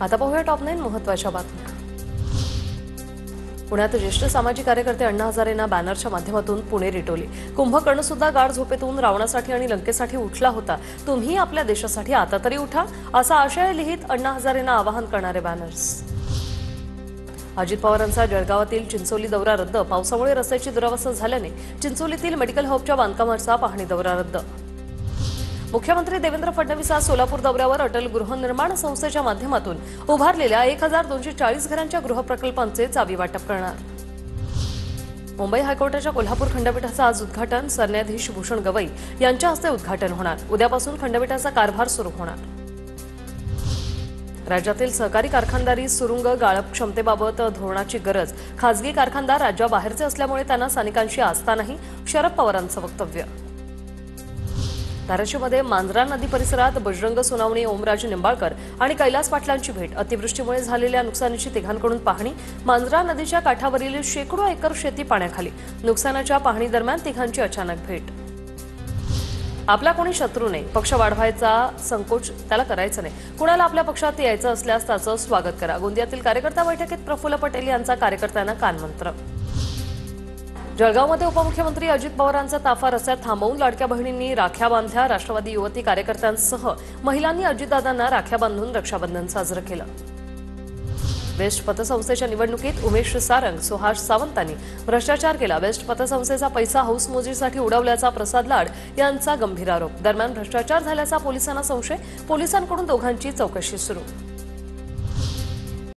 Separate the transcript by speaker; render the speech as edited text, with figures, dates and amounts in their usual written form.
Speaker 1: आता पाहूया टॉप 9 महत्त्वाच्या बातम्या। पुण्यात ज्येष्ठ सामाजिक कार्यकर्ते अण्णा हजारेंना बॅनरच्या माध्यमातून पुणे रिटोली। कुंभकर्ण सुद्धा गाढ झोपेतून रावणासाठी आणि लंकेसाठी उठला होता, तुम्ही आपल्या देशासाठी आता तरी उठा, असा आशय लिहित अण्णा हजारेंना आवाहन करणारे बॅनर्स। अजित पवारांचा जळगावातील चिंचोली दौरा रद्द। पावसामुळे रस्त्याची दुरावस्था झाल्याने चिंचोलीतील मेडिकल हबच्या बांधकामाचा पाहणी दौरा रद्द। मुख्यमंत्री देवेंद्र फडणवीस आज सोलापूर दौऱ्यावर अटल गृहनिर्माण संस्थेच्या माध्यमातून उभारलेल्या 1240 घरांच्या गृहप्रकल्पांचे चावी वाटप करणार। मुंबई हायकोर्टाच्या कोल्हापूर खंडपीठाचं आज उद्घाटन, सरन्यायाधीश भूषण गवई यांच्या हस्ते उद्घाटन होणार। उद्यापासून खंडपीठाचा कारभार सुरू होणार। राज्यातील सहकारी कारखानदारी सुरुंग गाळप क्षमतेबाबत धोरणाची गरज। खासगी कारखानदार राज्याबाहेरचे असल्यामुळे त्यांना स्थानिकांशी आस्था नाही, शरद पवारांचं वक्तव्य। धाराशिवमध्ये मांजरा नदी परिसरात बजरंग सोनावणे, ओमराजे निंबाळकर आणि कैलास पाटलांची भेट। अतिवृष्टीमुळे झालेल्या नुकसानीची तिघांकडून पाहणी। मांजरा नदीच्या काठावरील शेकडो एकर शेती पाण्याखाली। नुकसानाच्या पाहणी दरम्यान तिघांची अचानक भेट। आपला कोणी शत्रू नाही, पक्ष वाढवायचा संकोच त्याला करायचं नाही, कुणाला आपल्या पक्षात यायचं असल्यास त्याचं स्वागत करा। गोंदियातील कार्यकर्ता बैठकीत प्रफुल्ल पटेल यांचा कार्यकर्त्यांना कानमंत्र। जळगावमध्ये उपमुख्यमंत्री अजित पवारांचा ताफा रस्त्यात थांबवून लाडक्या बहिणींनी राख्या बांधल्या। राष्ट्रवादी युवती कार्यकर्त्यांसह महिलांनी अजितदादांना राख्या बांधून रक्षाबंधन साजरं केलं। बेस्ट पतसंस्थेच्या निवडणुकीत उमेश सारंग, सुहास सावंतांनी भ्रष्टाचार केला। बेस्ट पतसंस्थेचा पैसा हाऊसमोजीसाठी उडवल्याचा प्रसाद लाड यांचा गंभीर आरोप। दरम्यान भ्रष्टाचार झाल्याचा पोलिसांना संशय, पोलिसांकडून दोघांची चौकशी सुरू।